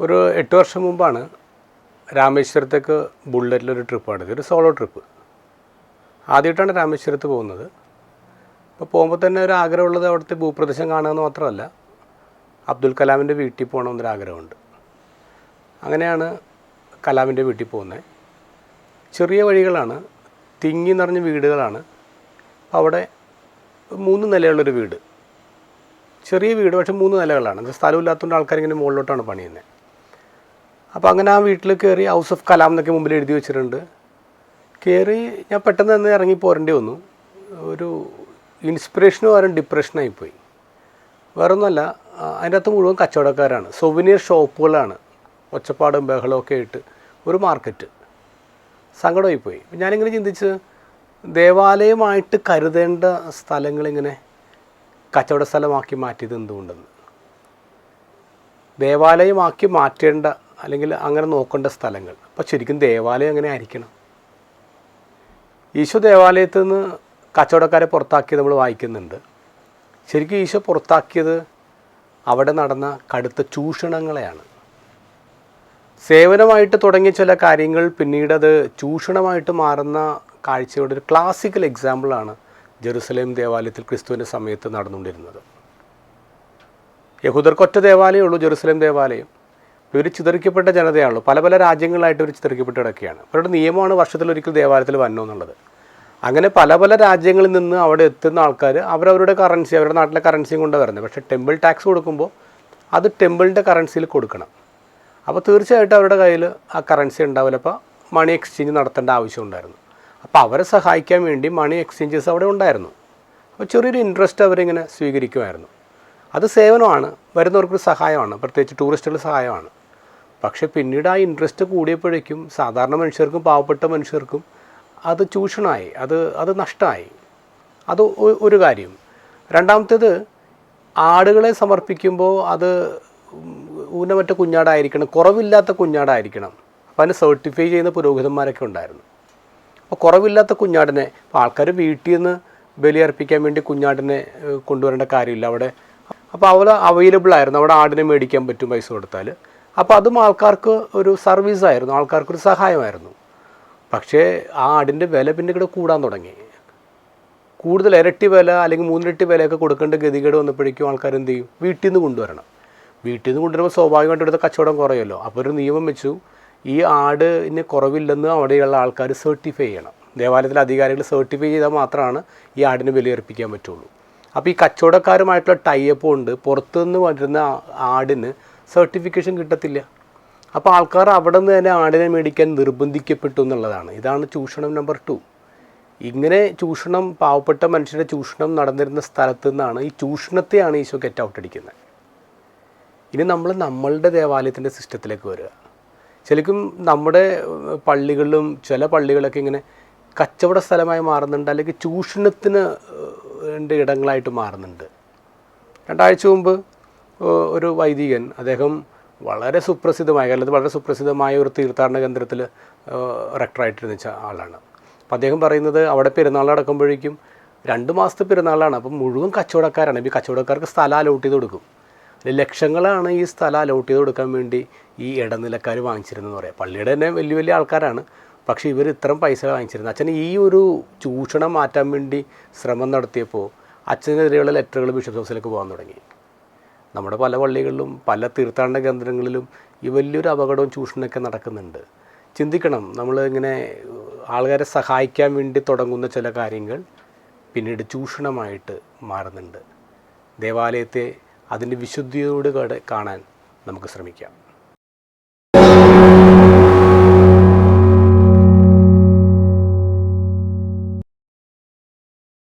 ഒരു 8 വർഷം മുമ്പാണ് രാമേശ്വരത്തേക്ക് ബുള്ളറ്റിലൊരു ട്രിപ്പ് നടത്തി, ഒരു സോളോ ട്രിപ്പ്. ആദ്യമായിട്ടാണ് രാമേശ്വരത്ത് പോകുന്നത്. അപ്പോൾ പോകുമ്പോൾ തന്നെ ഒരു ആഗ്രഹമുള്ളത് അവിടുത്തെ ഭൂപ്രദേശം കാണുകയെന്ന് മാത്രമല്ല, അബ്ദുൽ കലാമിൻ്റെ വീട്ടിൽ പോകണമെന്നൊരാഗ്രഹമുണ്ട്. അങ്ങനെയാണ് കലാമിൻ്റെ വീട്ടിൽ പോകുന്നത്. ചെറിയ വഴികളാണ്, തിങ്ങി നിറഞ്ഞ വീടുകളാണ്. അവിടെ 3 നിലയുള്ളൊരു വീട്, ചെറിയ വീട്, പക്ഷേ 3 നിലകളാണ്. സ്ഥലമില്ലാത്തതുകൊണ്ട് ആൾക്കാരിങ്ങനെ മുകളിലോട്ടാണ് പണിയുന്നത്. അപ്പോൾ അങ്ങനെ ആ വീട്ടിൽ കയറി ഹൗസ് ഓഫ് കലാം എന്നൊക്കെ മുമ്പിൽ എഴുതി വെച്ചിട്ടുണ്ട്. കയറി ഞാൻ പെട്ടെന്ന് തന്നെ ഇറങ്ങി പോരേണ്ടി വന്നു. ഒരു ഇൻസ്പിറേഷനും ആരും ഡിപ്രഷനായിപ്പോയി. വേറൊന്നുമല്ല, അതിൻ്റെ അകത്ത് മുഴുവൻ കച്ചവടക്കാരാണ്, സൊവനിയർ ഷോപ്പുകളാണ്, ഒച്ചപ്പാടും ബഹളമൊക്കെ ആയിട്ട് ഒരു മാർക്കറ്റ്. സങ്കടമായിപ്പോയി. ഞാനിങ്ങനെ ചിന്തിച്ച്, ദേവാലയമായിട്ട് കരുതേണ്ട സ്ഥലങ്ങളിങ്ങനെ കച്ചവട സ്ഥലമാക്കി മാറ്റിയത് എന്തുകൊണ്ടെന്ന്. ദേവാലയമാക്കി മാറ്റേണ്ട അല്ലെങ്കിൽ അങ്ങനെ നോക്കേണ്ട സ്ഥലങ്ങൾ, അപ്പോൾ ശരിക്കും ദേവാലയം എങ്ങനെ ആയിരിക്കണം? ഈശോ ദേവാലയത്തിൽ നിന്ന് കച്ചവടക്കാരെ പുറത്താക്കിയത് നമ്മൾ വായിക്കുന്നുണ്ട്. ശരിക്കും ഈശോ പുറത്താക്കിയത് അവിടെ നടന്ന കടുത്ത ചൂഷണങ്ങളെയാണ്. സേവനമായിട്ട് തുടങ്ങിയ ചില കാര്യങ്ങൾ പിന്നീടത് ചൂഷണമായിട്ട് മാറുന്ന കാഴ്ചയുടെ ഒരു ക്ലാസിക്കൽ എക്സാമ്പിളാണ് ജെറുസലേം ദേവാലയത്തിൽ ക്രിസ്തുവിൻ്റെ സമയത്ത് നടന്നുകൊണ്ടിരുന്നത്. യഹൂദർക്ക് ഒറ്റ ദേവാലയമുള്ളൂ, ജെറുസലേം ദേവാലയം. ഇവർ ചിതറിക്കപ്പെട്ട ജനതയാണല്ലോ, പല പല രാജ്യങ്ങളായിട്ട് ഇവർ ചിതറിക്കപ്പെട്ട് കിടക്കുകയാണ്. അവരുടെ നിയമമാണ് വർഷത്തിലൊരിക്കൽ ദേവാലയത്തിൽ വന്നോ എന്നുള്ളത്. അങ്ങനെ പല പല രാജ്യങ്ങളിൽ നിന്ന് അവിടെ എത്തുന്ന ആൾക്കാർ അവരവരുടെ കറൻസി, അവരുടെ നാട്ടിലെ കറൻസിയും കൊണ്ട് വരുന്നത്. പക്ഷേ ടെമ്പിൾ ടാക്സ് കൊടുക്കുമ്പോൾ അത് ടെമ്പിളിൻ്റെ കറൻസിയിൽ കൊടുക്കണം. അപ്പോൾ തീർച്ചയായിട്ടും അവരുടെ കയ്യിൽ ആ കറൻസി ഉണ്ടാവില്ല. അപ്പോൾ മണി എക്സ്ചേഞ്ച് നടത്തേണ്ട ആവശ്യം ഉണ്ടായിരുന്നു. അപ്പോൾ അവരെ സഹായിക്കാൻ വേണ്ടി മണി എക്സ്ചേഞ്ചസ് അവിടെ ഉണ്ടായിരുന്നു. അപ്പോൾ ചെറിയൊരു ഇൻട്രസ്റ്റ് അവരിങ്ങനെ സ്വീകരിക്കുമായിരുന്നു. അത് സേവനമാണ്, വരുന്നവർക്കൊരു സഹായമാണ്, പ്രത്യേകിച്ച് ടൂറിസ്റ്റുകളുടെ സഹായമാണ്. പക്ഷേ പിന്നീട് ആ ഇൻട്രസ്റ്റ് കൂടിയപ്പോഴേക്കും സാധാരണ മനുഷ്യർക്കും പാവപ്പെട്ട മനുഷ്യർക്കും അത് ചൂഷണമായി, അത് നഷ്ടമായി. അത് ഒരു കാര്യം. രണ്ടാമത്തേത്, ആടുകളെ സമർപ്പിക്കുമ്പോൾ അത് ഊനമറ്റ കുഞ്ഞാടായിരിക്കണം, കുറവില്ലാത്ത കുഞ്ഞാടായിരിക്കണം. അപ്പോൾ അതിന് സർട്ടിഫൈ ചെയ്യുന്ന പുരോഹിതന്മാരൊക്കെ ഉണ്ടായിരുന്നു. അപ്പോൾ കുറവില്ലാത്ത കുഞ്ഞാടിനെ, അപ്പോൾ ആൾക്കാർ വീട്ടിൽ നിന്ന് ബലിയർപ്പിക്കാൻ വേണ്ടി കുഞ്ഞാടിനെ കൊണ്ടുവരേണ്ട കാര്യമില്ല അവിടെ. അപ്പോൾ അവിടെ അവൈലബിൾ ആയിരുന്നു, അവിടെ ആടിനെ മേടിക്കാൻ പറ്റും പൈസ കൊടുത്താൽ. അപ്പോൾ അതും ആൾക്കാർക്ക് ഒരു സർവീസായിരുന്നു, ആൾക്കാർക്കൊരു സഹായമായിരുന്നു. പക്ഷേ ആ ആടിൻ്റെ വില പിന്നീട് കൂടാൻ തുടങ്ങി. കൂടുതൽ ഇരട്ടി വില അല്ലെങ്കിൽ 3 ഇരട്ടി വിലയൊക്കെ കൊടുക്കേണ്ട ഗതികേട് വന്നപ്പോഴേക്കും ആൾക്കാർ എന്ത് ചെയ്യും? വീട്ടിൽ നിന്ന് കൊണ്ടുവരണം. വീട്ടിൽ നിന്ന് കൊണ്ടുവരുമ്പോൾ സ്വാഭാവികമായിട്ട് ഇവിടുത്തെ കച്ചവടം കുറയുമല്ലോ. അപ്പോൾ ഒരു നിയമം വെച്ചു, ഈ ആടിന് കുറവില്ലെന്ന് അവിടെയുള്ള ആൾക്കാർ സർട്ടിഫൈ ചെയ്യണം. ദേവാലയത്തിലെ അധികാരികൾ സർട്ടിഫൈ ചെയ്താൽ മാത്രമാണ് ഈ ആടിന് ബലിയർപ്പിക്കാൻ പറ്റുള്ളൂ. അപ്പോൾ ഈ കച്ചവടക്കാരുമായിട്ടുള്ള ടൈപ്പ് കൊണ്ട് പുറത്തുനിന്ന് വരുന്ന ആടിന് സർട്ടിഫിക്കേഷൻ കിട്ടത്തില്ല. അപ്പോൾ ആൾക്കാർ അവിടെ നിന്ന് തന്നെ ആടിനെ മേടിക്കാൻ നിർബന്ധിക്കപ്പെട്ടു എന്നുള്ളതാണ്. ഇതാണ് ചൂഷണം നമ്പർ 2. ഇങ്ങനെ ചൂഷണം, പാവപ്പെട്ട മനുഷ്യരുടെ ചൂഷണം നടന്നിരുന്ന സ്ഥലത്തു നിന്നാണ് ഈ ചൂഷണത്തെയാണ് ഈശോ ഗെറ്റ് ഔട്ട് അടിക്കുന്നത്. ഇനി നമ്മൾ നമ്മളുടെ ദേവാലയത്തിൻ്റെ സിസ്റ്റത്തിലേക്ക് വരിക. ശരിക്കും നമ്മുടെ പള്ളികളിലും ചില പള്ളികളൊക്കെ ഇങ്ങനെ കച്ചവട സ്ഥലമായി മാറുന്നുണ്ട്, അല്ലെങ്കിൽ ചൂഷണത്തിന് ഇടങ്ങളായിട്ട് മാറുന്നുണ്ട്. 2 ആഴ്ച മുമ്പ് ഒരു വൈദികൻ, അദ്ദേഹം വളരെ സുപ്രസിദ്ധമായ, കേരളത്തിൽ വളരെ സുപ്രസിദ്ധമായ ഒരു തീർത്ഥാടന കേന്ദ്രത്തിൽ റെക്ടറായിട്ടിരുന്ന ആളാണ്. അപ്പോൾ അദ്ദേഹം പറയുന്നത്, അവിടെ പെരുന്നാൾ നടക്കുമ്പോഴേക്കും 2 മാസത്തെ പെരുന്നാളാണ്. അപ്പം മുഴുവൻ കച്ചവടക്കാരാണ്. ഈ കച്ചവടക്കാർക്ക് സ്ഥലം അലോട്ട് ചെയ്ത് കൊടുക്കും. ലക്ഷങ്ങളാണ് ഈ സ്ഥലം അലോട്ട് ചെയ്ത് കൊടുക്കാൻ വേണ്ടി ഈ ഇടനിലക്കാർ വാങ്ങിച്ചിരുന്നതെന്ന് പറയാം. പള്ളിയുടെ തന്നെ വലിയ വലിയ ആൾക്കാരാണ്, പക്ഷേ ഇവർ ഇത്രയും പൈസ വാങ്ങിച്ചിരുന്നത്. അച്ഛൻ ഈ ഒരു ചൂഷണം മാറ്റാൻ വേണ്ടി ശ്രമം നടത്തിയപ്പോൾ അച്ഛനെതിരെയുള്ള ലെറ്ററുകൾ ബിഷപ്പ് ഹൗസിലേക്ക് പോകാൻ തുടങ്ങി. നമ്മുടെ പല പള്ളികളിലും പല തീർത്ഥാടന കേന്ദ്രങ്ങളിലും ഈ വലിയൊരു അപകടവും ചൂഷണമൊക്കെ നടക്കുന്നുണ്ട്. ചിന്തിക്കണം, നമ്മൾ ഇങ്ങനെ ആൾക്കാരെ സഹായിക്കാൻ വേണ്ടി തുടങ്ങുന്ന ചില കാര്യങ്ങൾ പിന്നീട് ചൂഷണമായിട്ട് മാറുന്നുണ്ട്. ദേവാലയത്തെ അതിൻ്റെ വിശുദ്ധിയോട് കാണാൻ നമുക്ക് ശ്രമിക്കാം.